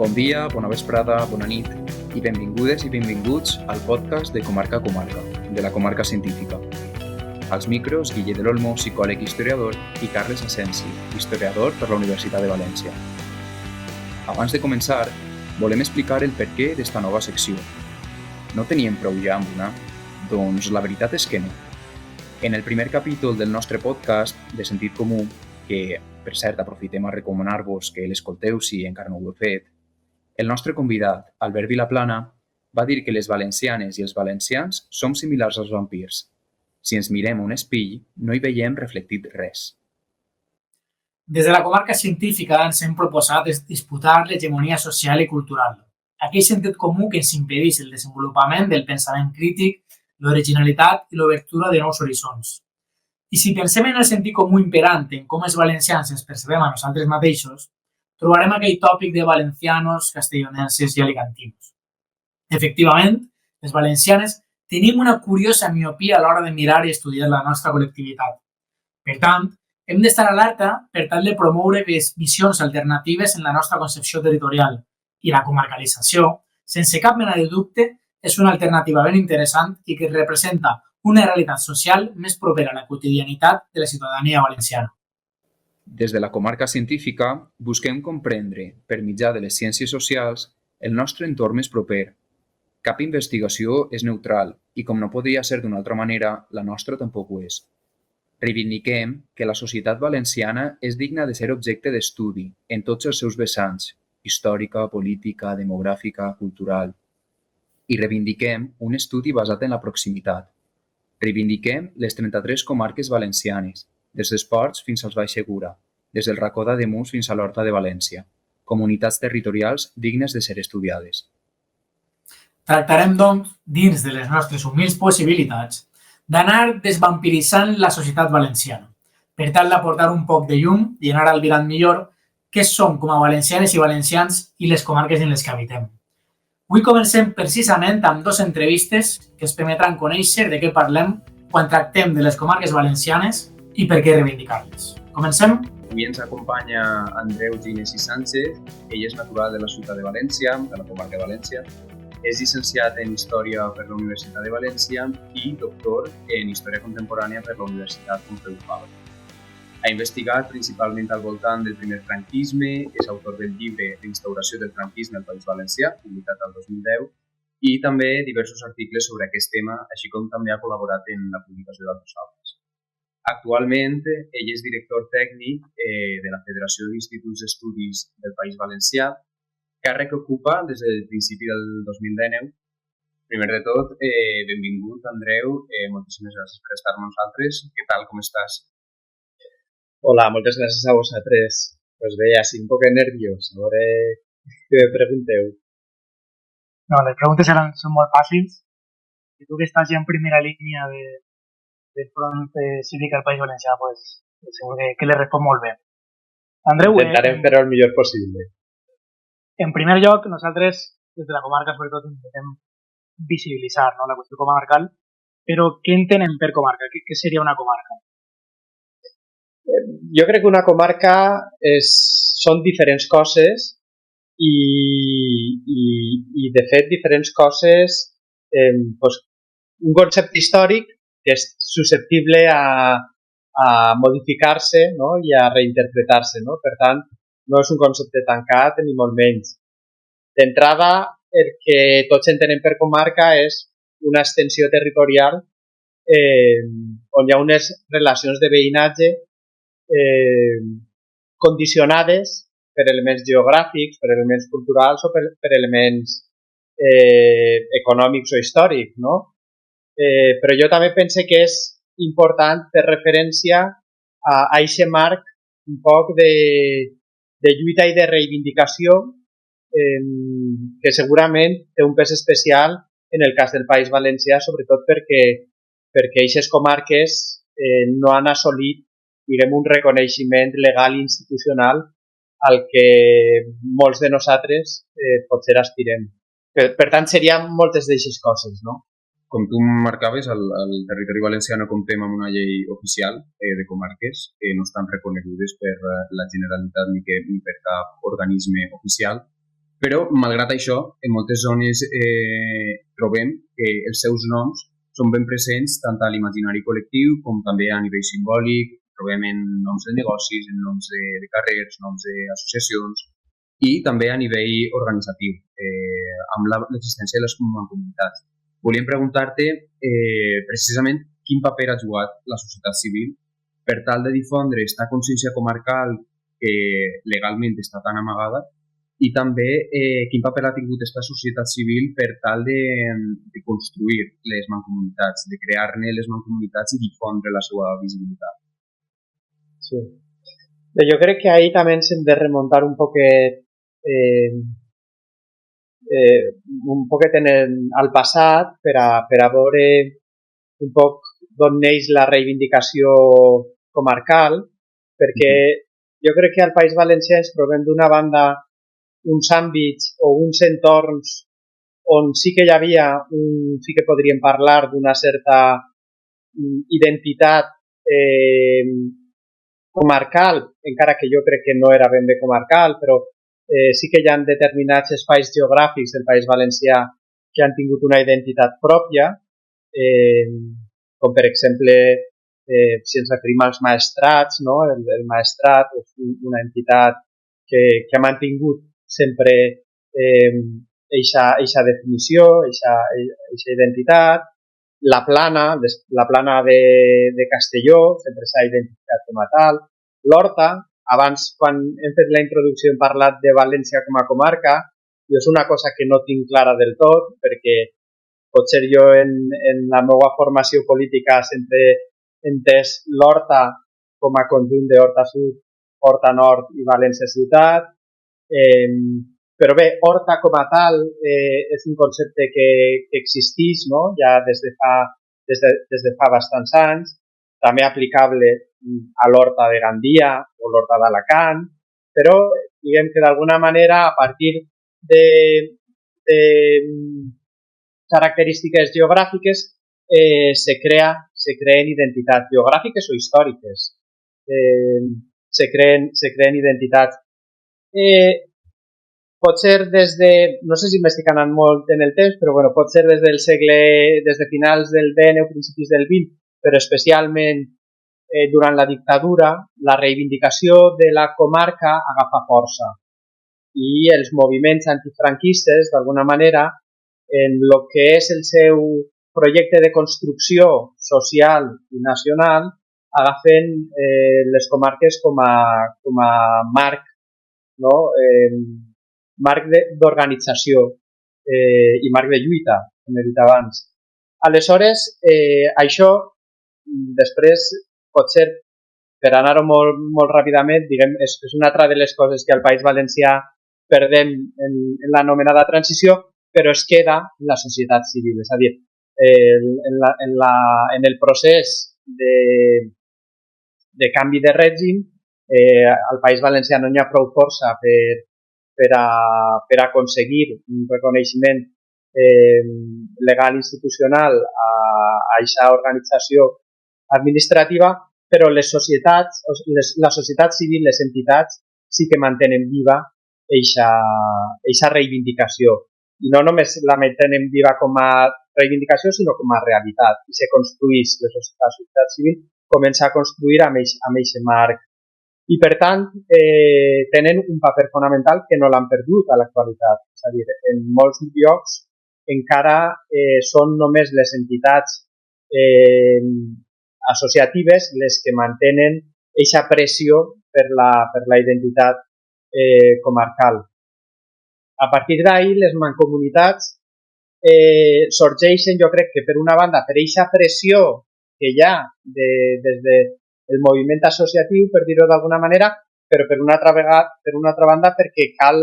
Bon dia, bona vesprada, bona nit i benvingudes i benvinguts al podcast de Comarca a Comarca, de la Comarca Científica. Als micros, Guille de l'Olmo, psicòleg i historiador, i Carles Asensi, historiador per la Universitat de València. Abans de començar, volem explicar el perquè d'esta nova secció. No teníem prou ja amb una? Doncs la veritat és que no. En el primer capítol del nostre podcast de Sentit Comú, que, per cert, aprofitem a recomanar-vos que l'escolteu si encara no ho heu fet, el nostre convidat, Albert Vilaplana, va dir que les valencianes i els valencians som similars als vampirs. Si ens mirem un espill, no hi veiem reflectit res. Des de la comarca científica ens hem proposat disputar l'hegemonia social i cultural, aquell sentit comú que ens impedeix el desenvolupament del pensament crític, l'originalitat i l'obertura de nous horitzons. I si pensem en el sentit comú imperant en com els valencians ens percebem a nosaltres mateixos, trobarem aquell tòpic de valencianos, castellonenses i alicantinos. Efectivament, les valencianes tenim una curiosa miopia a l'hora de mirar i estudiar la nostra col·lectivitat. Per tant, hem d'estar alerta per tal de promoure visions alternatives en la nostra concepció territorial i la comarcalització, sense cap mena de dubte, és una alternativa ben interessant i que representa una realitat social més propera a la quotidianitat de la ciutadania valenciana. Des de la comarca científica, busquem comprendre, per mitjà de les ciències socials, el nostre entorn més proper. Cap investigació és neutral i, com no podria ser d'una altra manera, la nostra tampoc ho és. Reivindiquem que la societat valenciana és digna de ser objecte d'estudi en tots els seus vessants, històrica, política, demogràfica, cultural. I reivindiquem un estudi basat en la proximitat. Reivindiquem les 33 comarques valencianes, des d'Esports fins als Baix Segura, des del Racó d'Ademús fins a l'Horta de València, comunitats territorials dignes de ser estudiades. Tractarem, doncs, dins de les nostres humils possibilitats, d'anar desvampiritzant la societat valenciana, per tal d'aportar un poc de llum i anar albirant millor què som com a valencianes i valencians i les comarques en les que habitem. Avui comencem precisament amb dues entrevistes que ens permetran conèixer de què parlem quan tractem de les comarques valencianes i per què reivindicar-les. Comencem? Avui ens acompanya Andreu Gines i Sánchez. Ell és natural de la ciutat de València, de la comarca de València. És llicenciat en Història per la Universitat de València i doctor en Història Contemporània per la Universitat Pompeu Fabra. Ha investigat principalment al voltant del primer franquisme, és autor del llibre L'instauració del franquisme al País Valencià, publicat el 2010, i també diversos articles sobre aquest tema, així com també ha col·laborat en la publicació d'altres obres. Actualment, ell és director tècnic de la Federació d'Instituts d'Estudis del País Valencià, càrrec que ocupa des del principi del 2019. Primer de tot, benvingut, Andreu. Moltíssimes gràcies per estar amb nosaltres. Què tal, com estàs? Hola, moltes gràcies a vosaltres. Pues bé, així un poc nerviós. A veure què me pregunteu. No, les preguntes són molt fàcils. I tu que estàs ja en primera línia del front cívic al País Valencià, pues, segur que le responc molt bé. Andreu, intentarem fer el millor possible. En primer lloc, nosaltres, des de la comarca, sobretot, intentem visibilitzar, no, la qüestió comarcal, però què entenem per comarca? Què seria una comarca? Jo crec que una comarca són diferents coses i de fet, diferents coses, pues, un concepte històric que és susceptible a modificar-se, no? I a reinterpretar-se. No? Per tant, no és un concepte tancat ni molt menys. D'entrada, el que tots entenem per comarca és una extensió territorial on hi ha unes relacions de veïnatge condicionades per elements geogràfics, per elements culturals o per elements econòmics o històrics, no? Però jo també pense que és important fer referència a aquest marc un poc de lluita i de reivindicació que segurament té un pes especial en el cas del País Valencià, sobretot perquè aquestes comarques no han assolit, diguem, un reconeixement legal i institucional al que molts de nosaltres potser aspirem. Per tant, serien moltes d'aquestes coses, no? Com tu marcaves, al territori valencià no comptem amb una llei oficial de comarques que no estan reconegudes per la Generalitat ni per cap organisme oficial, Però, malgrat això, en moltes zones trobem que els seus noms són ben presents tant a l'imaginari col·lectiu com també a nivell simbòlic. Trobem en noms de negocis, en noms de carrers, noms d'associacions i també a nivell organitzatiu, amb l'existència de les mancomunitats. Volíem preguntar-te precisament quin paper ha jugat la societat civil per tal de difondre aquesta consciència comarcal que legalment està tan amagada i també quin paper ha tingut aquesta societat civil per tal de construir les mancomunitats, de crear-ne les mancomunitats i difondre la seva visibilitat. Sí. Yo creo que ahí también se hem de remontar un poquet al passat per a veure un poc d'on neix la reivindicació comarcal, perquè jo crec que al País Valencià ens trobem d'una banda uns àmbits o uns entorns on sí que hi havia, sí que podríem parlar d'una certa identitat comarcal, encara que jo crec que no era ben bé comarcal, però sí que hi ha determinats espais geogràfics del País Valencià que han tingut una identitat pròpia, com per exemple, si ens referim als maestrats, no? El maestrat és una entitat que ha mantingut sempre eixa definició, eixa identitat. La plana de Castelló sempre s'ha identificat com a tal. L'Horta, abans, quan hem fet la introducció, hem parlat de València com a comarca, i és una cosa que no tinc clara del tot, perquè potser jo en la meva formació política sempre he entès l'Horta com a conjunt de Horta Sud, Horta Nord i València Ciutat. Però bé, Horta com a tal és un concepte que existeix, no? Ja des de fa bastants anys, també aplicable a l'Horta de Gandia o l'Horta d'Alacant, però diguem que d'alguna manera a partir de característiques geogràfiques se creen identitats geogràfiques o històriques. Se creen identitats. Potser des de, no sé si m'estic anant molt en el temps, però bueno, potser des de finals del XX o principis del XX, però especialment durant la dictadura, la reivindicació de la comarca agafa força i els moviments antifranquistes, d'alguna manera, en el que és el seu projecte de construcció social i nacional, agafen les comarques com a marc, no? Marc d'organització i marc de lluita, com he dit abans. Aleshores, això, després, potser, per anar-ho molt ràpidament, diguem, és una altra de les coses que al País Valencià perdem en l'anomenada transició, però es queda en la societat civil. És a dir, en el procés de canvi de règim, al País Valencià no hi ha prou força per a aconseguir un reconeixement legal institucional a aquesta organització administrativa, però les societats, la societat civil, les entitats, sí que mantenen viva aquesta reivindicació. I no només la mantenen viva com a reivindicació, sinó com a realitat. I se construeix, la societat civil comença a construir amb aquest marc. I, per tant, tenen un paper fonamental que no l'han perdut a l'actualitat. És a dir, en molts llocs encara són només les entitats associatives les que mantenen aquesta pressió per la identitat comarcal. A partir d'ahí, les mancomunitats sorgeixen, jo crec que per una banda, per aquesta pressió que hi ha des del moviment associatiu, per dir-ho d'alguna manera, però per una altra banda perquè cal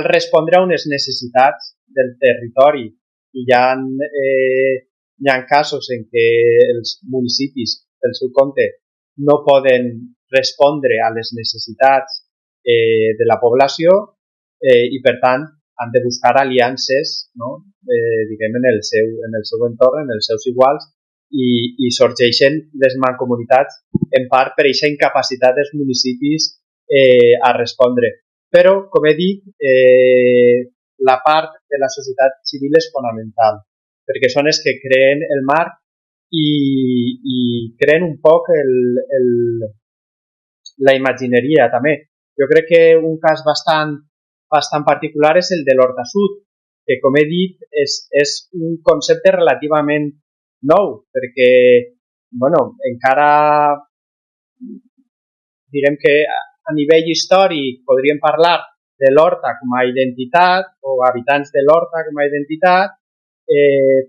respondre a unes necessitats del territori. I hi ha casos en què els municipis, pel seu compte, no poden respondre a les necessitats de la població i, per tant, han de buscar aliances, no? Diguem, en el seu entorn, en els seus iguals, i sorgeixen les mancomunitats en part per aquesta incapacitat dels municipis a respondre. però, com he dit, la part de la societat civil és fonamental, perquè són els que creen el marc i creen un poc la imagineria també. Jo crec que un cas bastant particular és el de l'Horta Sud, que, com he dit, és un concepte relativament nou, perquè encara direm que a nivell històric podríem parlar de l'Horta com a identitat o habitants de l'Horta com a identitat,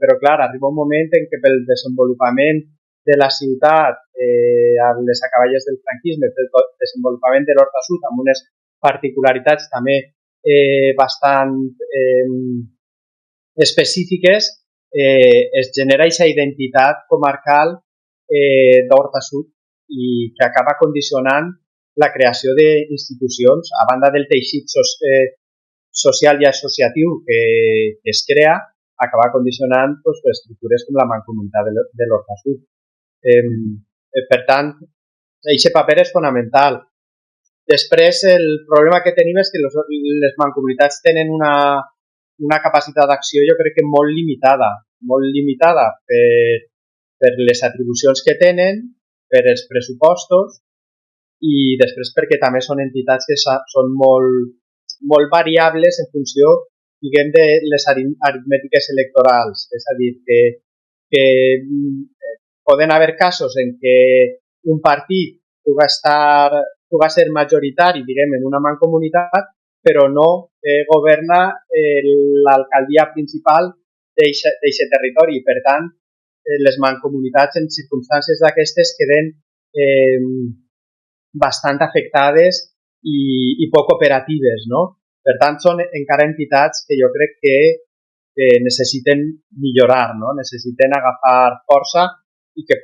però clar, arriba un moment en què pel desenvolupament de la ciutat a les acaballes del franquisme, pel desenvolupament de l'Horta Sud amb unes particularitats també bastant específiques, es genera aquesta identitat comarcal d'Horta Sud i que acaba condicionant la creació d'institucions, a banda del teixit social i associatiu que es crea, acaba condicionant estructures com la Mancomunitat de l'Horta Sud. Per tant, aquest paper és fonamental. Després, el problema que tenim és que les mancomunitats tenen una capacitat d'acció, jo crec que molt limitada per les atribucions que tenen, per els pressupostos i després perquè també són entitats que són molt variables en funció, diguem, de les aritmètiques electorals. És a dir, que poden haver casos en què un partit puga ser majoritari, diguem, en una mancomunitat, però no governa l'alcaldia principal d'aquest territori. Per tant, les mancomunitats en circumstàncies d'aquestes queden bastant afectades i poc operatives, no? Per tant, són encara entitats que jo crec que necessiten millorar, no? Necessiten agafar força i que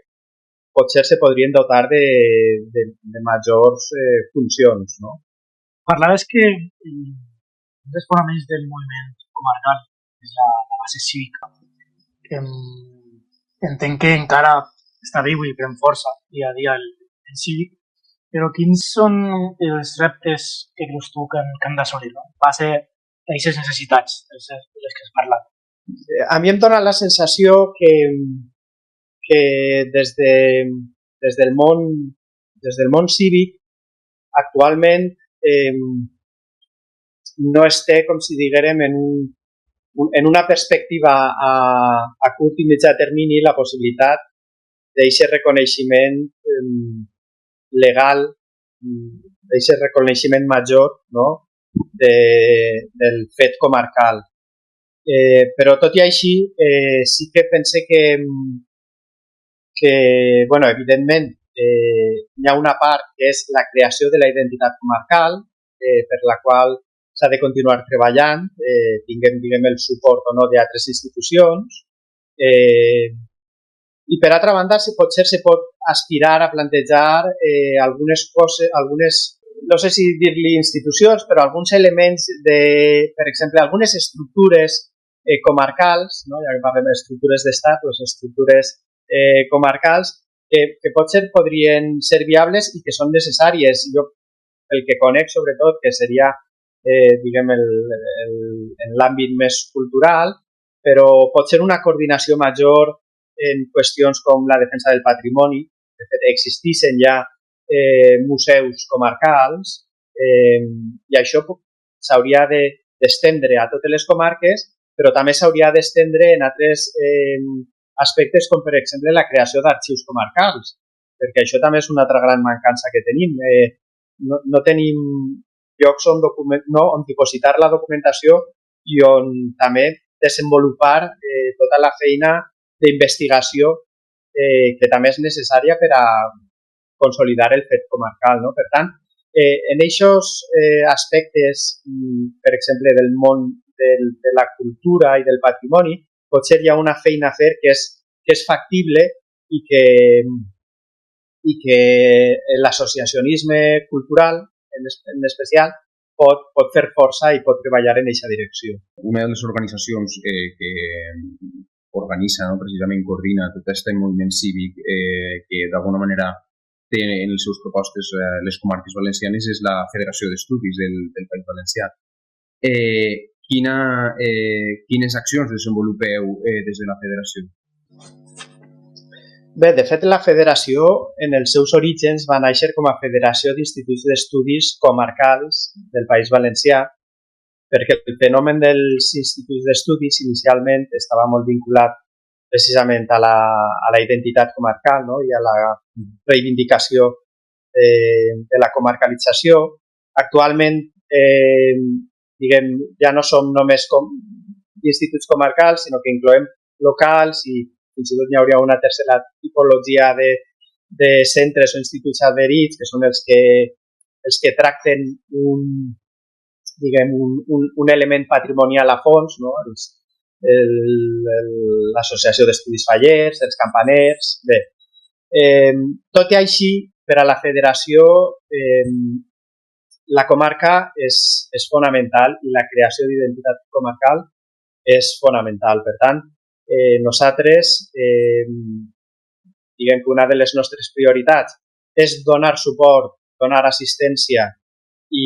potser se podrien dotar de majors funcions, no? Parlaves que un dels fonaments del moviment comarcal és la base cívica. Entenc que encara està viu i pren força dia a dia el cívic, però quins són els reptes que creus tu que han d'assolir, no? En base a aquestes necessitats de les que has parlat? A mi em dona la sensació que des del món cívic actualment no es té, com si diguérem, en una perspectiva a curt i mitjà termini la possibilitat d'aquest reconeixement legal, d'aquest reconeixement major, no? Del fet comarcal. Però tot i així sí que pense que evidentment hi ha una part que és la creació de la identitat comarcal, per la qual s'ha de continuar treballant, tinguem, diguem, el suport o no d'altres institucions, i per altra banda potser se pot aspirar a plantejar algunes coses, no sé si dir-li institucions, però alguns elements per exemple, algunes estructures comarcals, no? Ja que parlem d'estructures d'estat, les estructures comarcals, que potser podrien ser viables i que són necessàries. Jo, el que conec sobretot, que seria diguem, en l'àmbit més cultural, però pot ser una coordinació major en qüestions com la defensa del patrimoni. De fet, existissin ja museus comarcals i això s'hauria d'estendre a totes les comarques, però també s'hauria d'estendre en altres aspectes com, per exemple, la creació d'arxius comarcals, perquè això també és una altra gran mancança que tenim. No tenim llocs on dipositar la documentació i on també desenvolupar tota la feina d'investigació que també és necessària per a consolidar el fet comarcal, no? Per tant, en aquests aspectes, per exemple, del món de la cultura i del patrimoni, potser hi ha una feina a fer que és factible i que l'associacionisme cultural, en especial, pot fer força i pot treballar en aquesta direcció. Una de les organitzacions que organitza, no, precisament coordina tot aquest moviment cívic que d'alguna manera té en les seves propostes les comarques valencianes és la Federació d'Estudis del País Valencià. Quines accions desenvolupeu des de la federació? Bé, de fet, la federació, en els seus orígens, va néixer com a Federació d'Instituts d'Estudis Comarcals del País Valencià, perquè el fenomen dels instituts d'estudis inicialment estava molt vinculat precisament a la identitat comarcal, no? I a la reivindicació de la comarcalització. Actualment, ja no som només instituts comarcals, sinó que incloem locals i fins i tot hi hauria una tercera tipologia de centres o instituts adherits, que són els que tracten un element patrimonial a fons, no? L'Associació d'Estudis Fallers, els Campaners... Bé, tot i així, per a la federació, la comarca és fonamental i la creació d'identitat comarcal és fonamental. Per tant, nosaltres, diguem que una de les nostres prioritats és donar suport, donar assistència i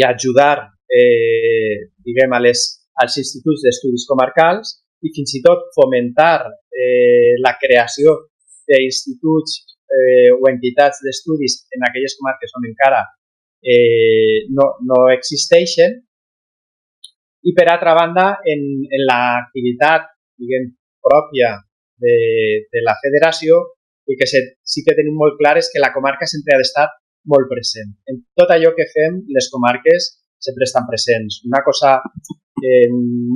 ajudar als instituts d'estudis comarcals i fins i tot fomentar la creació d'instituts o entitats d'estudis en aquelles comarques on encara no existeixen. I per altra banda, en l'activitat pròpia de la federació, el que sí que tenim molt clar és que la comarca sempre ha d'estar molt present. En tot allò que fem, les comarques sempre estan presents. Una cosa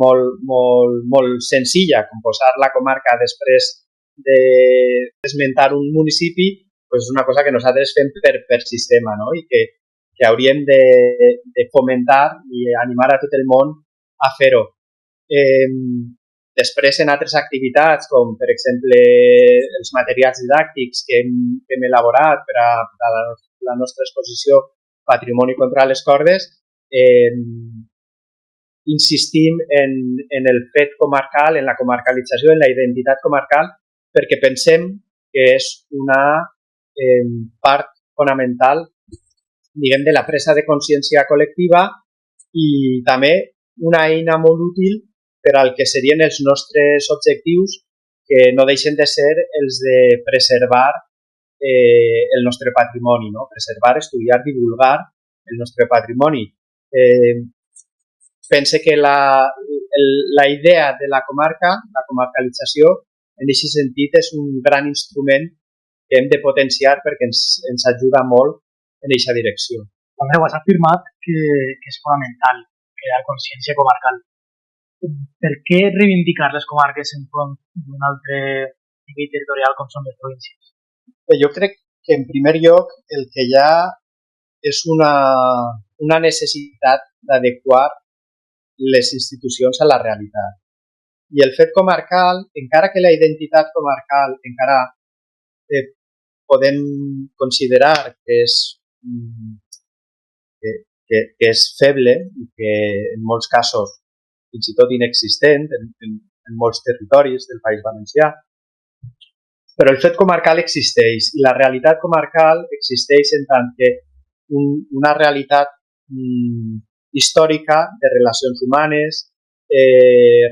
molt senzilla, com posar la comarca després d'esmentar un municipi, és una cosa que nosaltres fem per sistema, no? I que hauríem de fomentar i animar a tot el món a fer-ho. Després, en altres activitats, com per exemple els materials didàctics que hem elaborat per a la nostra exposició Patrimoni contra les cordes, insistim en el fet comarcal, en la comarcalització, en la identitat comarcal, perquè pensem que és una part fonamental, de la presa de consciència col·lectiva i també una eina molt útil per al que serien els nostres objectius, que no deixen de ser els de preservar el nostre patrimoni, no? Preservar, estudiar, divulgar el nostre patrimoni. Pense que la idea de la comarca, la comarcalització, en aquest sentit és un gran instrument que hem de potenciar perquè ens ajuda molt en aquesta direcció. Andreu, has afirmat que és fonamental crear consciència comarcal. Per què reivindicar les comarques enfront d'un altre nivell territorial com són les províncies? Jo crec que en primer lloc el que hi ha és una necessitat d'adequar les institucions a la realitat. I el fet comarcal, encara que la identitat comarcal encara podem considerar que és feble i que en molts casos fins i tot inexistent en molts territoris del País Valencià, però el fet comarcal existeix i la realitat comarcal existeix en tant que una realitat històrica de relacions humanes,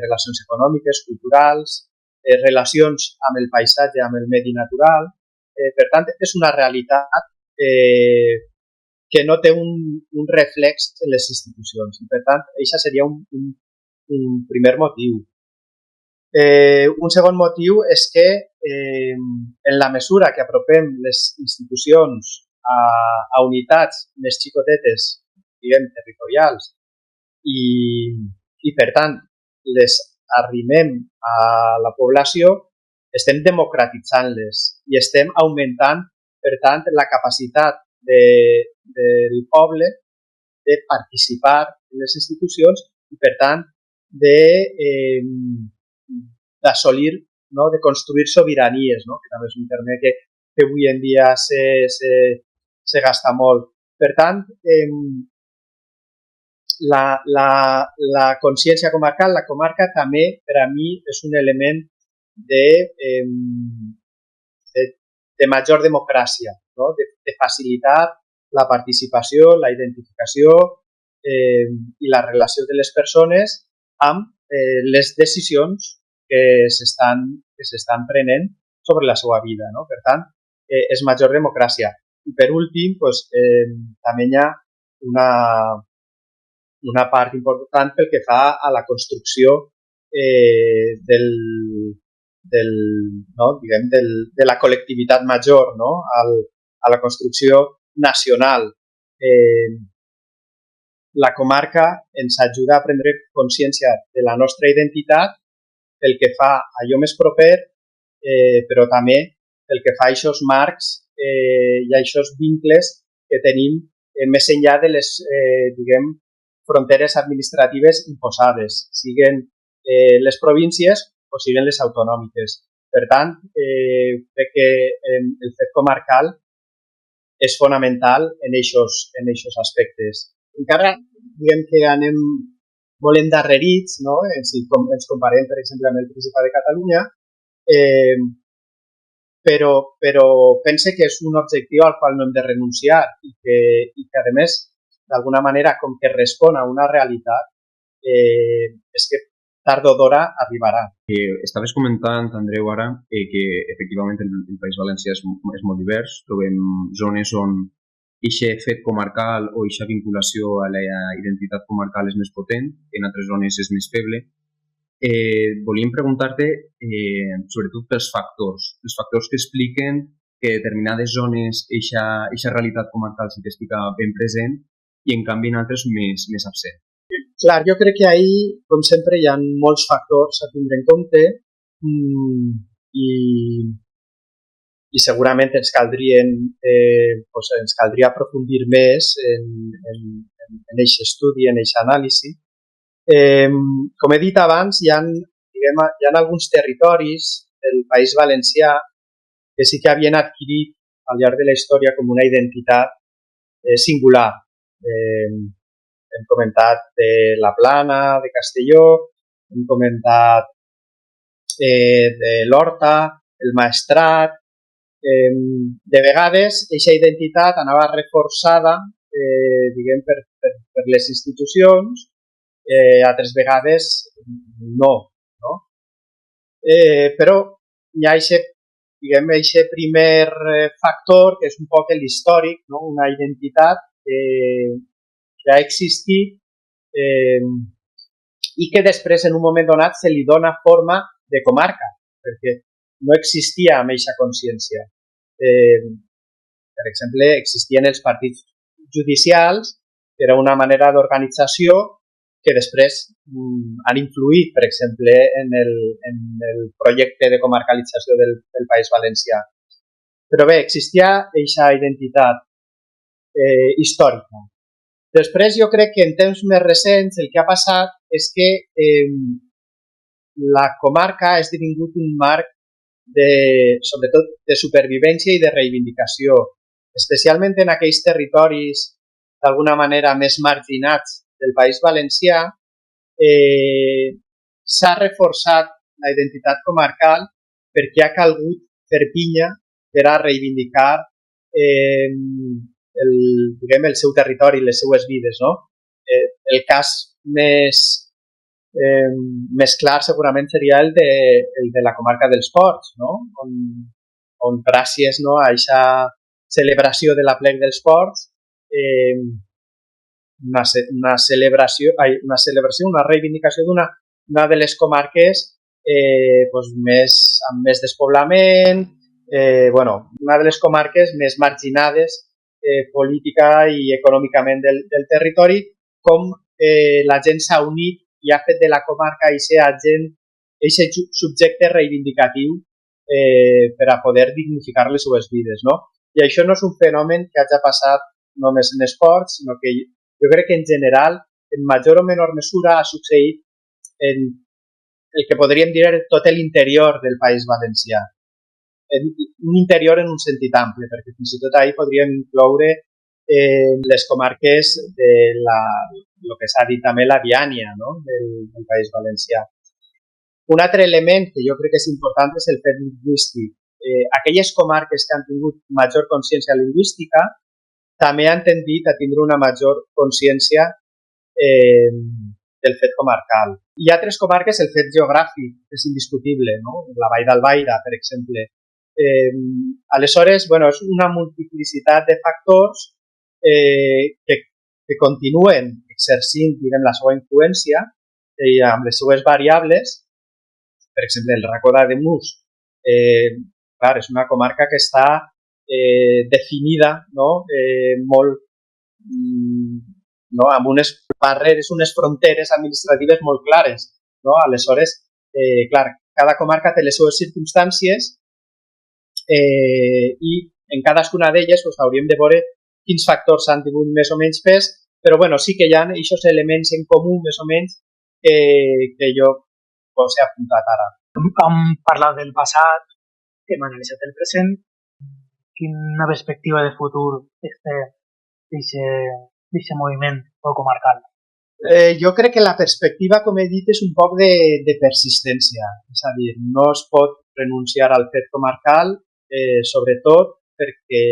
relacions econòmiques, culturals, relacions amb el paisatge, amb el medi natural. Per tant, és una realitat que no té un reflex en les institucions. I, per tant, això seria un primer motiu. Un segon motiu és que en la mesura que apropem les institucions a unitats més xicotetes, territorials, i per tant les arrimem a la població, estem democratitzant-les i estem augmentant, per tant, la capacitat del poble de participar en les institucions i, per tant, d'assolir, no? De construir sobiranies, no? Que també és un terme que avui en dia se gasta molt. Per tant, la consciència comarcal, la comarca també per a mi és un element de de major democràcia, no? De facilitar la participació, la identificació i la relació de les persones amb les decisions que s'estan prenent sobre la seva vida, no? Per tant, és major democràcia. I per últim, pues, també hi ha una part important pel que fa a la construcció de la col·lectivitat major, no? A la construcció nacional. La comarca ens ajuda a prendre consciència de la nostra identitat pel que fa a allò més proper, però també pel que fa a aquests marcs i a aquests vincles que tenim més enllà de les, fronteres administratives imposades, siguen les províncies o siguen les autonòmiques. Per tant, crec que el fet comarcal és fonamental en aquests aspectes. Encara diguem que anem molt endarrerits, no? Si ens comparem, per exemple, amb el Principat de Catalunya, però pense que és un objectiu al qual no hem de renunciar i que a més, d'alguna manera, com que respon a una realitat, és que tard o d'hora arribarà. Estaves comentant, Andreu, ara, que efectivament el País Valencià és molt divers. Trobem zones on aquest fet comarcal o aquesta vinculació a la identitat comarcal és més potent, en altres zones és més feble. Volíem preguntar-te sobretot pels factors que expliquen que determinades zones aquesta realitat comarcal sí que estigui ben present i en canvi en altres més absent. Clar, jo crec que ahir, com sempre, hi ha molts factors a tindre en compte i segurament ens caldria aprofundir més en aquest estudi, en aquesta anàlisi. Com he dit abans, hi ha alguns territoris del País Valencià que sí que havien adquirit al llarg de la història com una identitat singular. Hem comentat de la Plana, de Castelló, hem comentat de l'Horta, el Maestrat. De vegades, aquesta identitat anava reforçada per les institucions, altres vegades no. Però hi ha aquest primer factor, que és un poc l'històric, no? Una identitat que ha existit i que després, en un moment donat, se li dona forma de comarca, perquè no existia amb aquesta consciència. Per exemple, existien els partits judicials, que era una manera d'organització que després han influït, per exemple, en el projecte de comarcalització del País Valencià. Però bé, existia aquesta identitat històrica. Després, jo crec que en temps més recents el que ha passat és que la comarca ha esdevingut un marc sobretot de supervivència i de reivindicació, especialment en aquells territoris d'alguna manera més marginats del País Valencià. S'ha reforçat la identitat comarcal perquè ha calgut fer pinya per a reivindicar el seu territori i les seues vides, no? El cas més clar segurament seria el de la comarca dels Ports, no? On gràcies, no, a aquesta celebració de l'Aplec dels Ports, una reivindicació d'una de les comarques amb més despoblament, una de les comarques més marginades política i econòmicament del territori, com la gent s'ha unit i ha fet de la comarca aquest subjecte reivindicatiu per a poder dignificar les seues vides, no? I això no és un fenomen que hagi passat només en esports, sinó que jo crec que en general, en major o menor mesura, ha succeït en el que podríem dir tot l'interior del País Valencià. Un interior en un sentit ample, perquè fins i tot ahir podríem incloure les comarques de el que s'ha dit també la Biània, no? del País Valencià. Un altre element que jo crec que és important és el fet lingüístic. aquelles comarques que han tingut major consciència lingüística també han tendit a tindre una major consciència del fet comarcal. Hi ha altres comarques, el fet geogràfic és indiscutible, no? La Vall d'Albaida, per exemple. Aleshores, és una multiplicitat de factors que continuen exercint, diguem, la seva influència amb les seues variables. Per exemple, el Racó d'Ademús, clar, és una comarca que està definida, no? Molt, no? Amb unes barreres, unes fronteres administratives molt clares, no? Aleshores, clar, cada comarca té les seves circumstàncies i en cadascuna d'elles hauríem de veure quins factors han tingut més o menys pes, però sí que hi ha aquests elements en comú, més o menys, que jo us he apuntat ara. Hem parlat del passat, hem analitzat el present. Quina perspectiva de futur té d'aquest moviment comarcal? Jo crec que la perspectiva, com he dit, és un poc de persistència. És a dir, no es pot renunciar al fet comarcal, sobretot perquè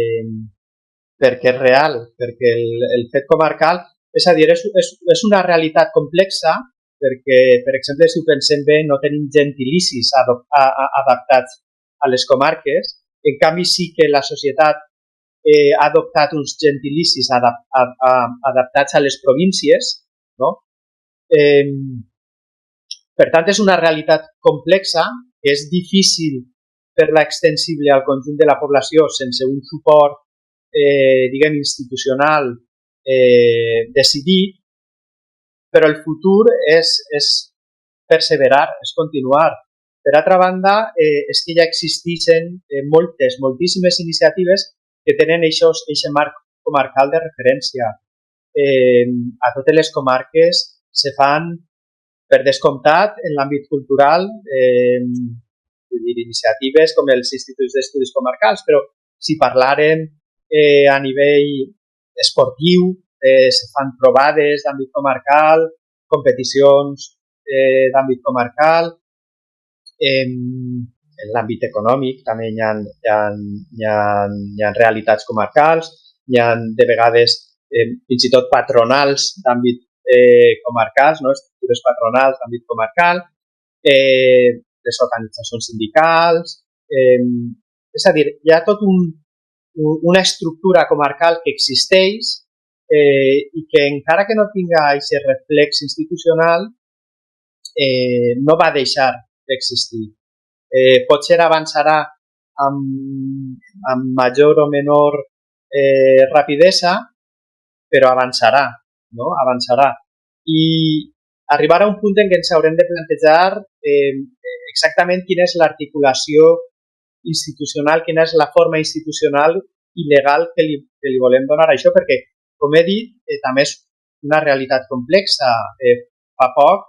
és real, perquè el fet comarcal, és a dir, és una realitat complexa, perquè, per exemple, si ho pensem bé, no tenim gentilicis adaptats a les comarques. En canvi, sí que la societat ha adoptat uns gentilicis adaptats a les províncies, no? Per tant, és una realitat complexa, que és difícil fer-la extensible al conjunt de la població sense un suport, diguem, institucional decidit, però el futur és perseverar, és continuar. Per altra banda, és que ja existeixen moltíssimes iniciatives que tenen aquest marc comarcal de referència. A totes les comarques se fan, per descomptat, en l'àmbit cultural, iniciatives com els instituts d'estudis comarcals, però si parlàrem a nivell esportiu, se fan trobades d'àmbit comarcal, competicions d'àmbit comarcal. En l'àmbit econòmic també hi ha realitats comarcals, hi ha de vegades fins i tot patronals d'àmbit comarcals, no? Estructures patronals d'àmbit comarcal, les organitzacions sindicals, és a dir, hi ha tot una estructura comarcal que existeix i que encara que no tinga aquest reflex institucional no va deixar d'existir. Potser avançarà amb major o menor rapidesa, però avançarà, no? Avançarà. I arribarà a un punt en què ens haurem de plantejar exactament quina és l'articulació institucional, quina és la forma institucional i legal que li volem donar a això, perquè, com he dit, també és una realitat complexa. Fa poc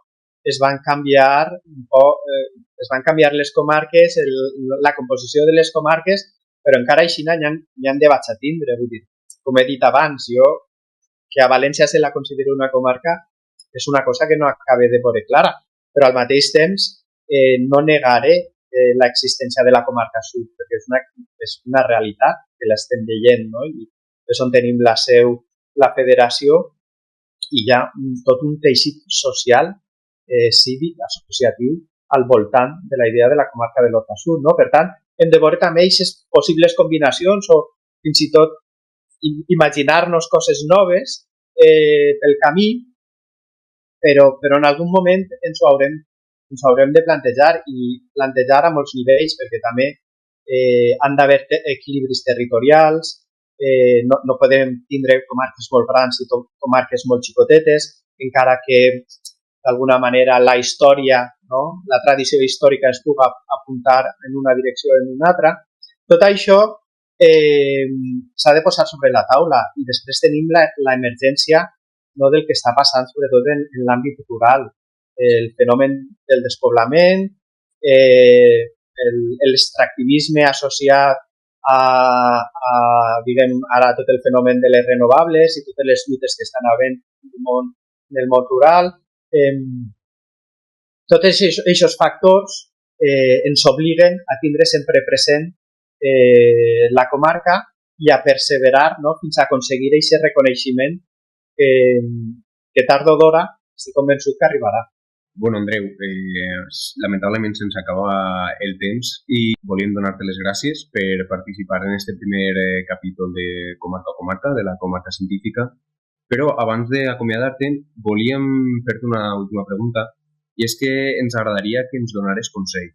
es van canviar les comarques, la composició de les comarques, però encara així n'hi ha debats a tindre. Vull dir, com he dit abans, jo, que a València se la considero una comarca, és una cosa que no acabe de veure clara, però al mateix temps no negaré l'existència de la comarca sud, perquè és una realitat que l'estem veient, no? I és on tenim la seu, la federació, i hi ha tot un teixit social, cívic, associatiu, al voltant de la idea de la comarca de l'Horta Sud, no? Per tant, hem de veure també aquestes possibles combinacions o fins i tot imaginar-nos coses noves pel camí, però en algun moment ens ho haurem de plantejar i plantejar a molts nivells, perquè també han d'haver equilibris territorials, no podem tindre comarques molt grans i comarques molt xicotetes, encara que d'alguna manera la història, no? La tradició històrica es pugui apuntar en una direcció o en una altra. Tot això s'ha de posar sobre la taula i després tenim l'emergència, no, del que està passant sobretot en l'àmbit rural, el fenomen del despoblament, l'extractivisme associat diguem, ara tot el fenomen de les renovables i totes les lluites que estan havent en el món rural. Tots aquests factors ens obliguen a tindre sempre present la comarca i a perseverar, no?, fins a aconseguir aquest reconeixement que tard o d'hora estic convençut que arribarà. Bueno, Andreu, lamentablement se'ns acaba el temps i volíem donar-te les gràcies per participar en este primer capítol de Comarca a Comarca, de la comarca científica. Però abans d'acomiadar-te, volíem fer-te una última pregunta, i és que ens agradaria que ens donares consell.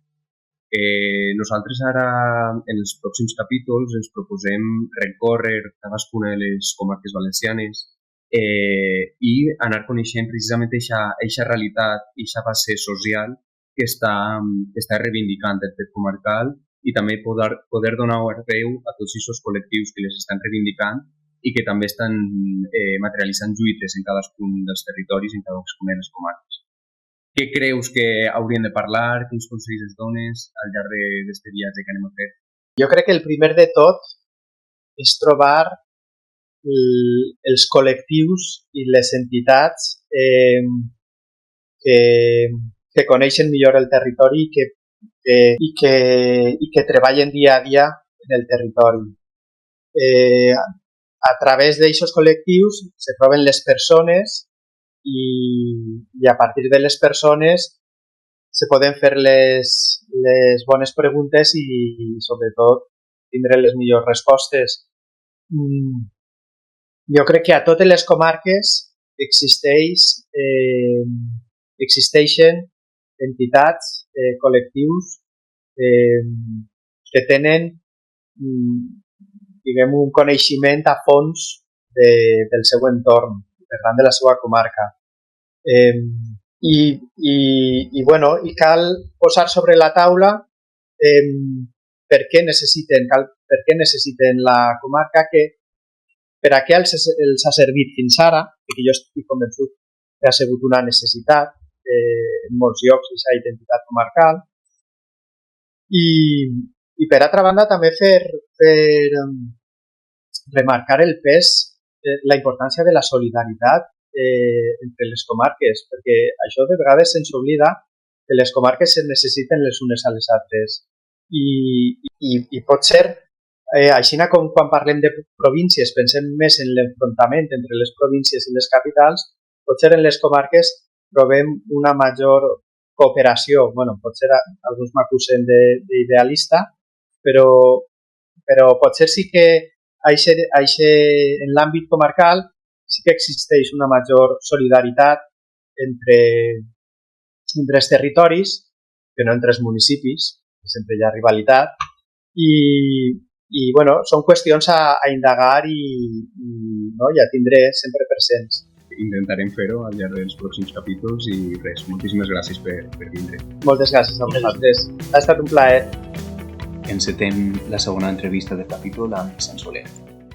Nosaltres ara, en els pròxims capítols, ens proposem recórrer cadascuna de les comarques valencianes i anar coneixent precisament aquesta realitat, aquesta base social que està reivindicant el fet comarcal i també poder donar veu a tots aquests col·lectius que les estan reivindicant i que també estan materialitzant lluites en cadascun dels territoris i en cadascuna de les comarques. Què creus que hauríem de parlar? Quins consells es dones al llarg d'aquest viatge que anem a fer? Jo crec que el primer de tot és trobar els col·lectius i les entitats que coneixen millor el territori i que treballen dia a dia en el territori. A través d'aquests col·lectius se troben les persones i a partir de les persones se poden fer les bones preguntes i sobretot tindre les millors respostes. Jo crec que a totes les comarques existeixen entitats, col·lectius que tenen un coneixement a fons del seu entorn, per tant de la seva comarca. I cal posar sobre la taula per què necessiten la comarca, per a què els ha servit fins ara, perquè jo estic convençut que ha sigut una necessitat en molts llocs aquesta identitat comarcal. I per altra banda també fer remarcar el pes, la importància de la solidaritat entre les comarques, perquè això de vegades se'ns oblida que les comarques se necessiten les unes a les altres. I pot ser, així com quan parlem de províncies pensem més en l'enfrontament entre les províncies i les capitals, potser en les comarques trobem una major cooperació. Potser alguns m'acusen d'idealista, però potser sí que en l'àmbit comarcal sí que existeix una major solidaritat entre els territoris, que no entre els municipis, que sempre hi ha rivalitat, i són qüestions a indagar i a tindre sempre presents. Intentarem fer-ho al llarg dels pròxims capítols i res, moltíssimes gràcies per vindre. Moltes gràcies a vosaltres. Ha estat un plaer. Encetem la segona entrevista del capítol amb Vicent Soler.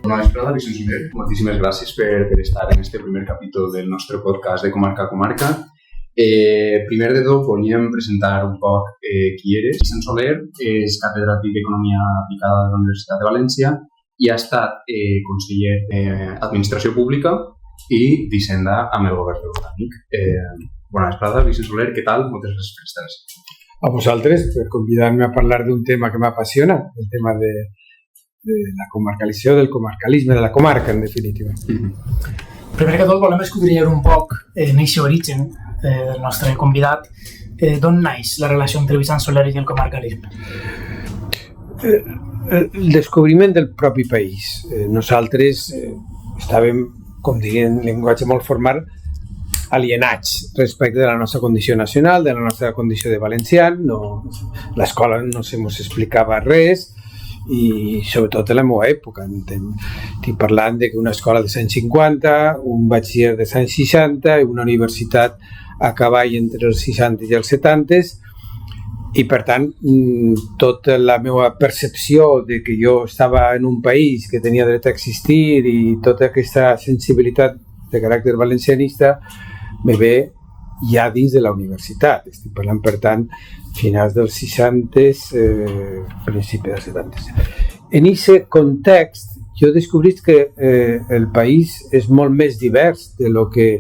Bona vesprada, Vicent Soler. Moltíssimes gràcies per estar en este primer capítol del nostre podcast de Comarca a Comarca. Primer de tot, volíem presentar un poc qui eres. Vicent Soler és catedràtic d'Economia Aplicada de la Universitat de València i ha estat conseller d'Administració Pública i d'Hisenda amb el govern britànic. Bona vesprada, Vicent Soler, què tal? Moltes gràcies per estar. A vosaltres per convidar-me a parlar d'un tema que m'apassiona, el tema de la comarcalització, del comarcalisme, de la comarca, en definitiva. Primer que tot, volem escudrinyar un poc en aquest origen del nostre convidat. D'on naix la relació entre Vicent Soler i el comarcalisme? El descobriment del propi país. Nosaltres estàvem, com diguem en llenguatge molt formal, alienats respecte de la nostra condició nacional, de la nostra condició de valencià. L'escola no se mos explicava res, i sobretot en la meva època. Estic parlant d'una escola de 150, un batxiller de 160 i una universitat a cavall entre els 60 i els 70, i per tant tota la meva percepció de que jo estava en un país que tenia dret a existir i tota aquesta sensibilitat de caràcter valencianista me ve ja dins de la universitat. Estic parlant, per tant, finals dels 60s, principi dels 70s. En aquest context, jo descobrit que el país és molt més divers de lo que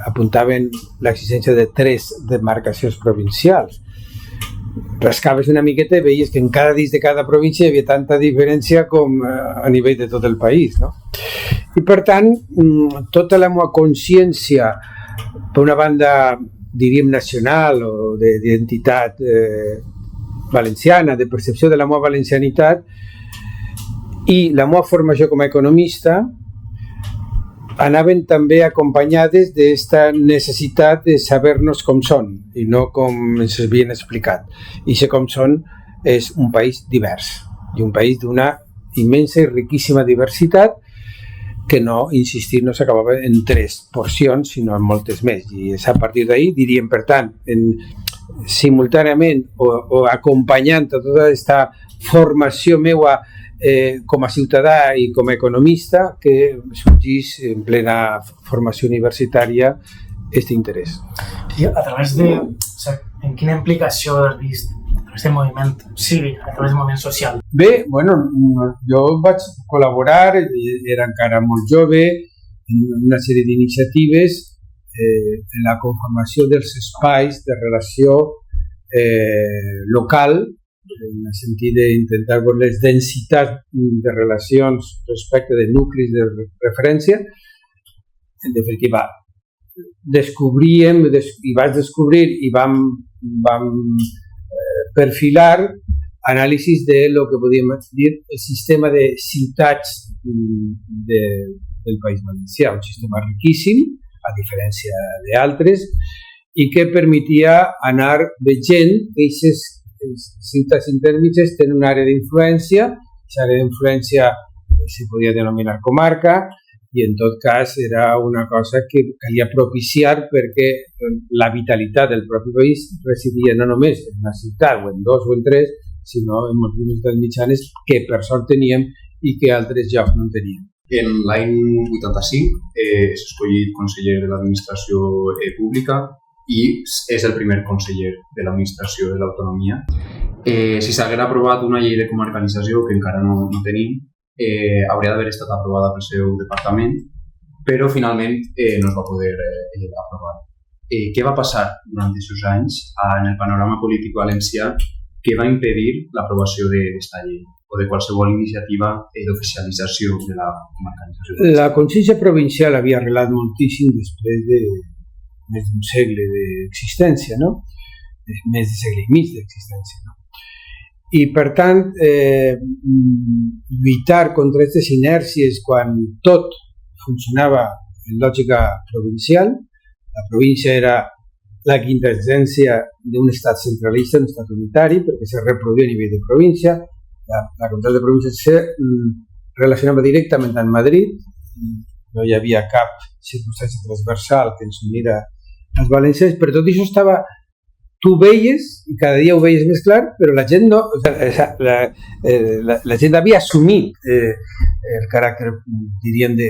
apuntaven l'existència de 3 demarcacions provincials. rascaves una miqueta i veies que en cada dins de cada província hi havia tanta diferència com a nivell de tot el país, no? I per tant, tota la meva consciència, per una banda, diríem, nacional o d'identitat valenciana, de percepció de la meva valencianitat, i la meva formació com a economista anaven també acompanyades d'esta necessitat de saber-nos com són i no com ens havien explicat. I això com són és un país divers i un país d'una immensa i riquíssima diversitat que no, insistir, no s'acabava en 3 porcions, sinó en moltes més. I és a partir d'ahir, diríem, per tant, simultàniament o acompanyant tota aquesta formació meua com a ciutadà i com a economista, que sorgís en plena formació universitària aquest interès. I a través de... O sigui, en quina implicació has vist a través del moviment cívic, a través del moviment social? Bé, bueno, jo vaig col·laborar, era encara molt jove, en una sèrie d'iniciatives en la conformació dels espais de relació local, en el sentit d'intentar veure les densitats de relacions respecte de nuclis de referència. En definitiva, descobríem i vaig descobrir i vam perfilar anàlisis de lo que podríem dir el sistema de ciutats del País Valencià, un sistema riquíssim, a diferència d'altres, i que permetia anar veient que aquestes ciutats intermitges tenen una àrea d'influència, aquesta àrea d'influència se podia denominar comarca, i en tot cas era una cosa que calia propiciar perquè la vitalitat del propi país residia no només en una ciutat o en 2 o en 3, sinó en moltes ciutats mitjanes que per sort teníem i que altres llocs no teníem. En l'any 85 és escollit conseller de l'administració pública i és el primer conseller de l'administració de l'autonomia. Si s'hagués aprovat una llei de comarcalització, que encara no tenim, hauria d'haver estat aprovada pel seu departament, però finalment no es va poder aprovar. Què va passar durant aquests anys en el panorama polític valencià que va impedir l'aprovació d'aquesta llei o de qualsevol iniciativa d'oficialització de la comarcalització? La consciència provincial havia arrelat moltíssim després de més d'un segle d'existència, no? Més de segle i mig d'existència, no? I per tant, lluitar contra aquestes inèrcies quan tot funcionava en lògica provincial, la província era la quintessència d'un estat centralista, un estat unitari, perquè se reproduïa a nivell de província, la capital de província se relacionava directament amb Madrid, no hi havia cap circumstància transversal que ens unira als valencians, però tot això estava... Tu veies, i cada dia ho veies més clar, però la gent no... La gent havia assumit el caràcter, diríem, de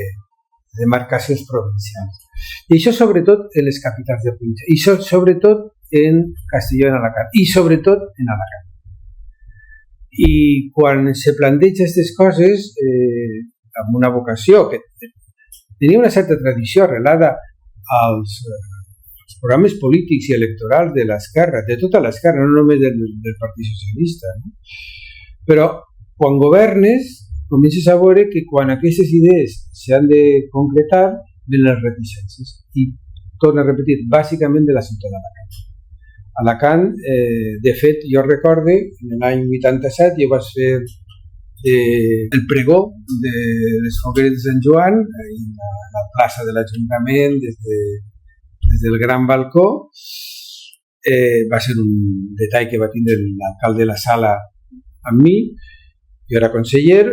demarcacions provincials. I això sobretot en les capitals de província, i sobretot en Castelló i en Alacant, i sobretot en Alacant. I quan se planteja aquestes coses amb una vocació que tenia una certa tradició arrelada als programes polítics i electorals de l'esquerra, de tota l'esquerra, no només del Partit Socialista, no? Però quan governes comences a veure que quan aquestes idees s'han de concretar ven les reticències i torno a repetir, bàsicament de la ciutat d'Alacant. Alacant, de fet, jo recorde, en l'any 87 jo vaig fer el pregó de les fogueres de Sant Joan a la plaça de l'Ajuntament des del gran balcó. Va ser un detall que va tindre l'alcalde de la Sala amb mi. Jo era conseller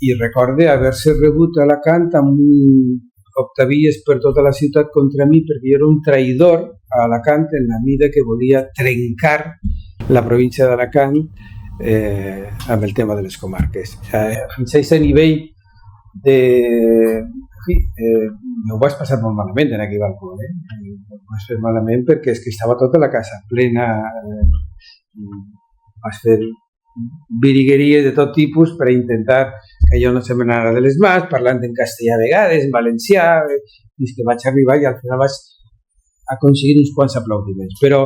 i recorde haver-se rebut a Alacant amb un octavies per tota la ciutat contra mi perquè jo era un traïdor a Alacant en la mida que volia trencar la província d'Alacant amb el tema de les comarques. Fins a aquest nivell de... ho vaig passar molt malament en aquell balcó, ho vaig fer malament perquè és que estava tota la casa plena, vaig fer virigueries de tot tipus per intentar que jo no se m'anara de les mans, parlant en castellà a vegades, en valencià, fins que vaig arribar i al final vaig aconseguir uns quants aplaudiments. Però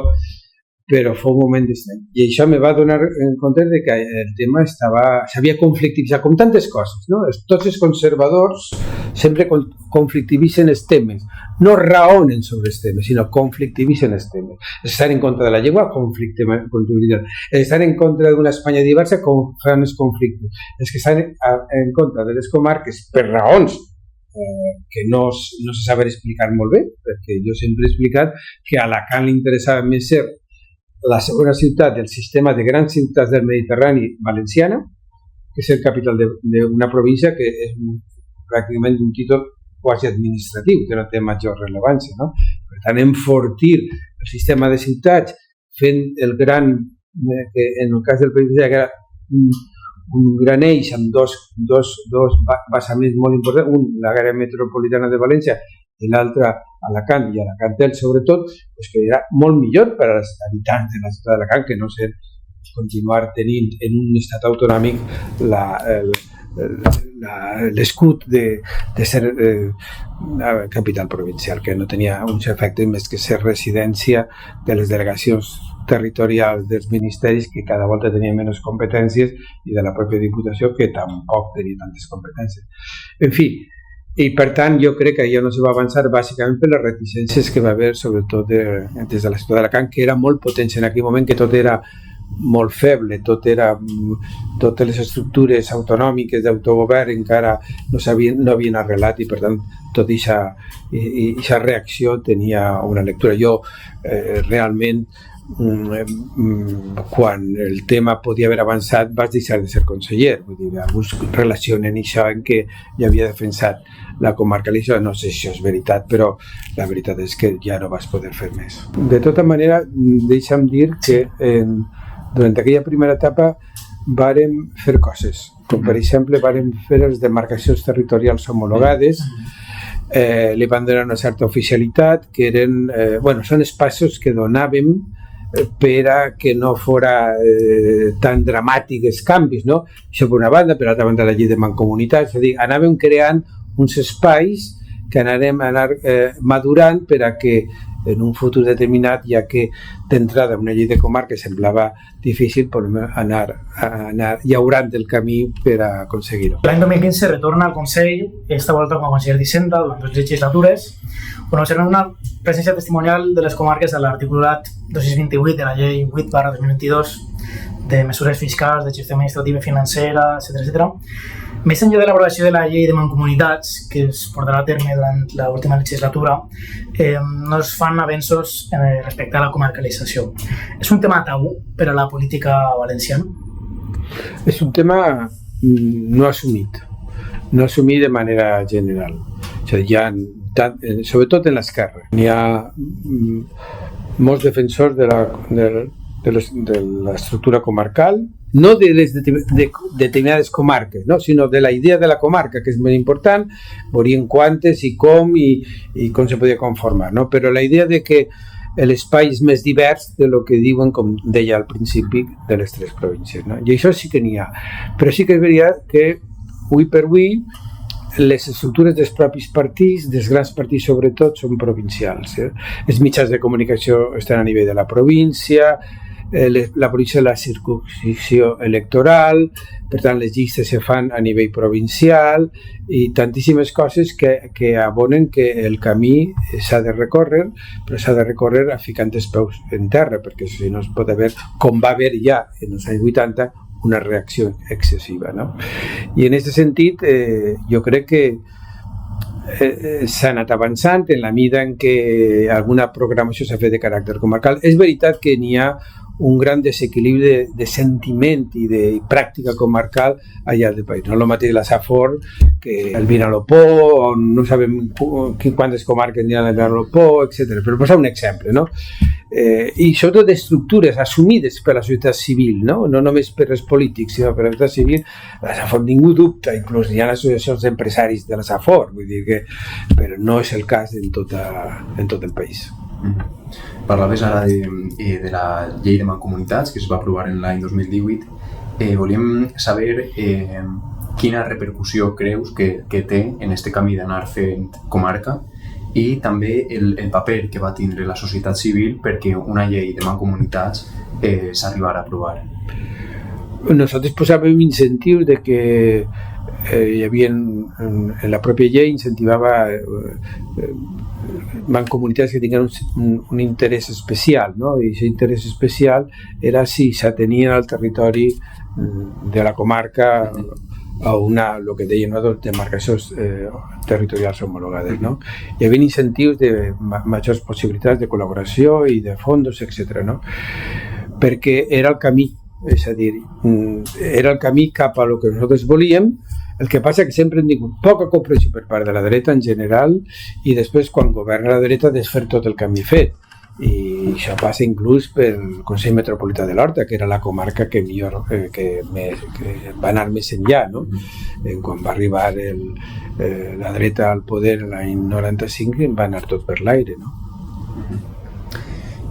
però fou un moment d'estrany. I això me va donar en compte de que el tema s'havia conflictivitzat, com tantes coses, no? Tots els conservadors sempre conflictivitzen els temes, no raonen sobre els temes, sinó conflictivitzen els temes. Estar en contra de la llengua, conflictivitzen. Estar en contra d'una Espanya diversa, fan els conflictes. Els que estan en contra de les comarques, per raons que no se saben explicar molt bé, perquè jo sempre he explicat que a Alacant li interessava més ser la segona ciutat del sistema de grans ciutats del Mediterrani valenciana, que és el capital d'una província que és pràcticament un títol quasi administratiu, que no té major rellevància, no? Per tant, enfortir el sistema de ciutats fent el gran, que en el cas del País Valencià era un gran eix amb dos basaments molt importants, un l'àrea metropolitana de València i l'altre Alacant i Alacantel sobretot, pues que era molt millor per als habitants de la ciutat d'Alacant que no ser continuar tenint en un estat autonòmic l'escut de ser capital provincial, que no tenia uns efectes més que ser residència de les delegacions territorials dels ministeris, que cada volta tenien menys competències, i de la pròpia Diputació, que tampoc tenia tantes competències. En fi, i per tant jo crec que ja no se va avançar bàsicament per les reticències que va haver, sobretot des de la ciutat d'Alacant, que era molt potent en aquell moment, que tot era molt feble, totes les estructures autonòmiques d'autogovern encara no havien arrelat, i per tant tota aquesta reacció tenia una lectura. Jo realment, quan el tema podia haver avançat, vaig deixar de ser conseller. Vull dir, alguns relacionen això en què jo havia defensat la comarcalització. No sé si això és veritat, però la veritat és que ja no vas poder fer més. De tota manera, deixa'm dir que durant aquella primera etapa vàrem fer coses, com per exemple vàrem fer les demarcacions territorials homologades, li van donar una certa oficialitat, que eren, són espaços que donàvem per a que no fora tan dramàtic els canvis, no? Això per una banda, per l'altra banda la llei de mancomunitats, és a dir, anàvem creant uns espais que anarem madurant per a que en un futur determinat, ja que d'entrada una llei de comarca semblava difícil, podem anar llaurant el camí per a aconseguir-ho. L'any 2015 retorna al Consell, esta volta com a conseller d'Hisenda, durant 2 legislatures, on observem una presència testimonial de les comarques a l'articulat 228 de la llei 8/2022 de mesures fiscals, de gestió administrativa i financera, etc. Més enllà de l'aprovació de la llei de mancomunitats, que es portarà a terme durant l'última legislatura, no es fan avenços respecte a la comarcalització. És un tema tabú per a la política valenciana? És un tema no assumit de manera general. O sigui, sobretot en l'esquerra. N'hi ha molts defensors de l'estructura comarcal, no de les determinades comarques, no? Sinó de la idea de la comarca, que és molt important, veurien quantes i com se podia conformar, no? Però la idea de que l'espai és més divers de lo que diuen, com deia al principi, de les 3 províncies, no? I això sí que n'hi ha, però sí que és veritat que avui per avui les estructures dels propis partits, dels grans partits sobretot, són provincials. Els mitjans de comunicació estan a nivell de la província, la província de la circunscripció electoral, per tant les llistes se fan a nivell provincial i tantíssimes coses que abonen que el camí s'ha de recórrer, però s'ha de recórrer ficant els peus en terra, perquè si no es pot haver, com va haver ja en els anys 80, una reacció excessiva, no? I en aquest sentit jo crec que s'ha anat avançant en la mida en què alguna programació s'ha fet de caràcter comarcal. És veritat que n'hi ha un gran desequilibri de sentiment i de pràctica comarcal allà del país. No és el mateix la Safor que el Vinalopó, on no sabem quantes comarques n'hi ha al Vinalopó, etc. Però posar un exemple, no? I sobretot d'estructures assumides per la societat civil, no només per els polítics, sinó per la societat civil. La Safor ningú dubta, inclús hi ha associacions d'empresaris de la Safor, vull dir que, però no és el cas en tot el país. Parlaves ara de la llei de mancomunitats que es va aprovar en l'any 2018. Volíem saber quina repercussió creus que té en aquest camí d'anar fent comarca i també el paper que va tindre la societat civil perquè una llei de mancomunitats s'arribara a aprovar. Nosaltres posàvem incentius de que hi havia en la pròpia llei incentivava mancomunitats que tinguin un interès especial, no? I aquest interès especial era si s'atenien al territori de la comarca a el que deien nosaltres, demarcacions territorials homologades, no? Hi havia incentius de majors possibilitats de col·laboració i de fons, etc., no? Perquè era el camí, és a dir, era el camí cap a el que nosaltres volíem. El que passa que sempre hem tingut poca comprensió per part de la dreta en general i després quan governa la dreta desfer tot el camí fet. I això passa inclús pel Consell Metropolità de l'Horta, que era la comarca que va anar més enllà, no? Quan va arribar la dreta al poder l'any 95 va anar tot per l'aire, no?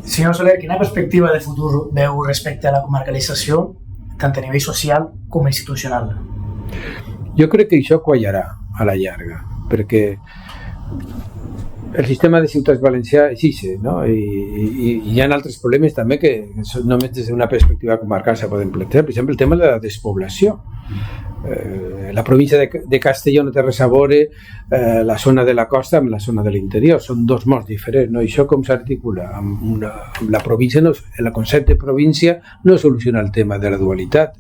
Senyor Soler, quina perspectiva de futur veu respecte a la comarcalització, tant a nivell social com institucional? Jo crec que això quallarà a la llarga, perquè el sistema de ciutats valencià és així, no? I hi ha altres problemes també que només des d'una perspectiva comarcal se poden plantejar. Per exemple, el tema de la despoblació. La província de Castelló no té res a veure la zona de la costa amb la zona de l'interior, són dos mons diferents, no? I això com s'articula? Amb la província, el concepte de província no soluciona el tema de la dualitat,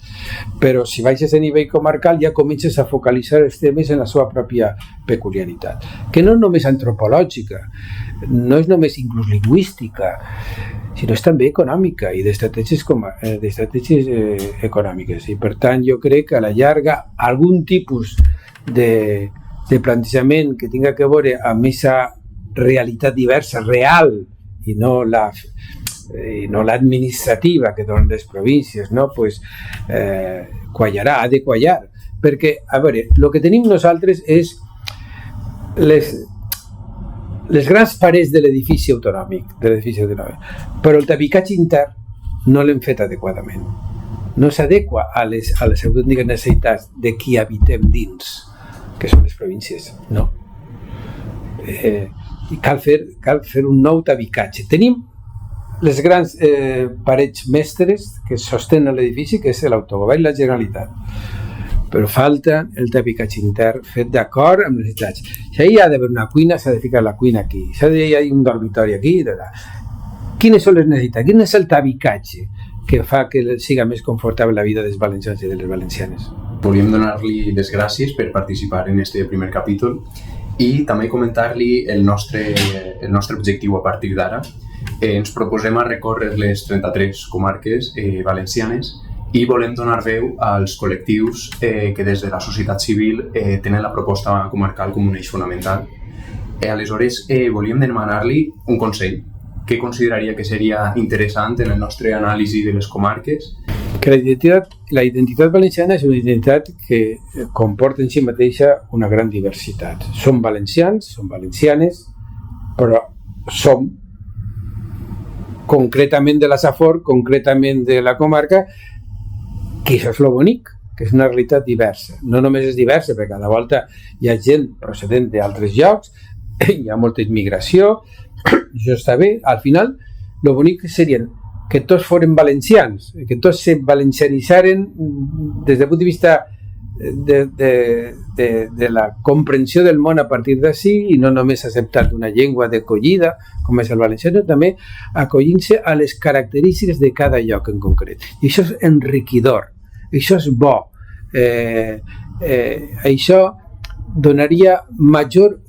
però si baixes a nivell comarcal ja comences a focalitzar els temes en la seva pròpia peculiaritat, que no és només antropològica, no és només inclús lingüística, sinó és també econòmica i d'estratègies econòmiques. I per tant jo crec que a la llarga algun tipus de plantejament que tinga que veure amb aquesta realitat diversa, real, i no l'administrativa que donen les províncies, no? Pues, quallarà, ha de quallar. Perquè, a veure, el que tenim nosaltres és les grans parets de l'edifici autonòmic, però el tabicatge intern no l'hem fet adequadament. No s'adequa a les autèntiques necessitats de qui habitem dins, que són les províncies, no. I cal fer un nou tabicatge. Tenim les grans parets mestres que sostenen l'edifici, que és l'autogovern i la Generalitat. Però falta el tabicatge intern fet d'acord amb les necessitats. Si hi ha d'haver una cuina, s'ha de ficar la cuina aquí. Si hi ha un dormitori aquí, quines són les necessitats? Quin és el tabicatge que fa que siga més confortable la vida dels valencians i de les valencianes? Volíem donar-li les gràcies per participar en este primer capítol i també comentar-li el nostre objectiu a partir d'ara. Ens proposem a recórrer les 33 comarques valencianes i volem donar veu als col·lectius que des de la societat civil tenen la proposta comarcal com un eix fonamental. Aleshores, volíem demanar-li un consell. Què consideraria que seria interessant en el nostre anàlisi de les comarques? Que la identitat valenciana és una identitat que comporta en si mateixa una gran diversitat. Som valencians, som valencianes, però som concretament de la Safor, concretament de la comarca, que això és lo bonic, que és una realitat diversa. No només és diversa, perquè cada volta hi ha gent procedent d'altres llocs, hi ha molta immigració, això està bé. Al final, lo bonic seria que tots foren valencians, que tots se valencianitzaren des del punt de vista de la comprensió del món a partir d'ací i no només acceptant una llengua d'acollida com és el valencià, sinó també acollint-se a les característiques de cada lloc en concret. I això és enriquidor, això és bo, això donaria major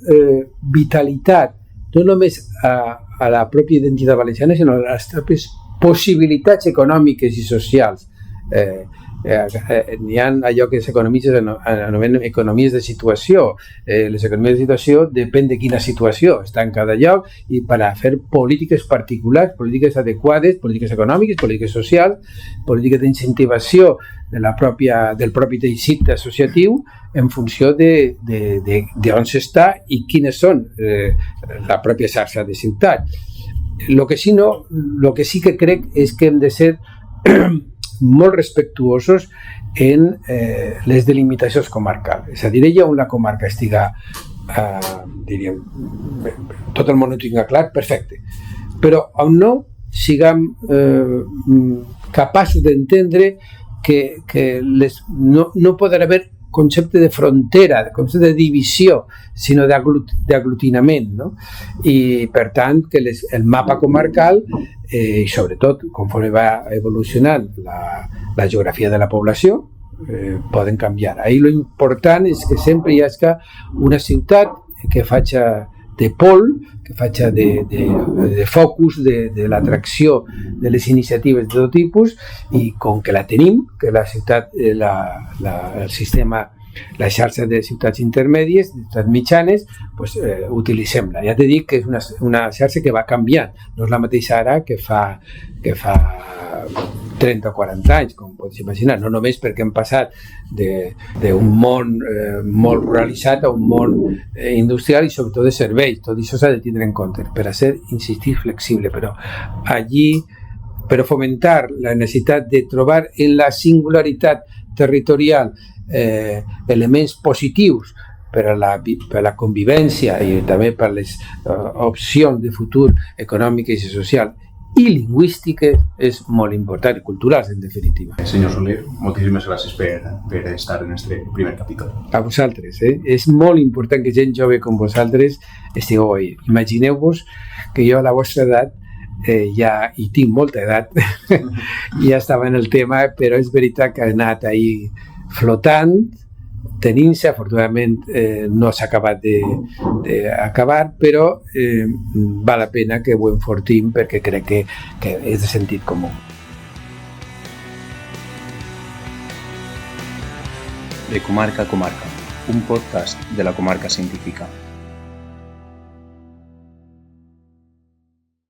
vitalitat no només a la pròpia identitat valenciana, sinó a les pròpies possibilitats econòmiques i socials. N'hi ha allò que els economistes anomenen economies de situació. Les economies de situació depèn de quina situació està en cada lloc i per a fer polítiques particulars, polítiques adequades, polítiques econòmiques, polítiques socials, polítiques d'incentivació del propi teixit associatiu en funció d'on s'està i quines són la pròpia xarxa de ciutat. El que sí que crec és que hem de ser molt respectuosos en les delimitacions comarcals. És a dir, allà on la comarca estiga diríem, tot el món ho tinga clar, perfecte. Però on no siguem capaços d'entendre que no podrà haver concepte de frontera, concepte de divisió, sinó d'aglutinament, no? I, per tant, que el mapa comarcal, i sobretot, conforme va evolucionant la geografia de la població, poden canviar. Ahir lo important és que sempre hi hagi una ciutat que faci de pol, que faci de focus de l'atracció de les iniciatives de tot tipus, i com que la tenim, que la ciutat, el sistema, la xarxa de ciutats intermèdies, de ciutats mitjanes, pues, utilitzem-la. Ja t'he dit que és una xarxa que va canviant, no és la mateixa ara que fa 30 o 40 anys, com pots imaginar, no només perquè hem passat d'un món molt ruralitzat a un món industrial i sobretot de serveis. Tot això s'ha de tindre en compte per a ser, insistir, flexible, però fomentar la necessitat de trobar en la singularitat territorial elements positius per a la convivència i també per a les opcions de futur econòmiques i socials i lingüístiques és molt important, i culturals, en definitiva. Senyor Soler, moltíssimes gràcies per estar en este primer capítol. A vosaltres, és molt important que gent jove com vosaltres estigueu ahí. Imagineu-vos que jo a la vostra edat, ja hi tinc molta edat, ja estava en el tema, però és veritat que he anat ahí flotant, tenint-se, afortunadament no s'ha acabat d'acabar, però val la pena que ho enfortim perquè crec que és de sentit comú. De Comarca a Comarca, un podcast de la Comarca Científica.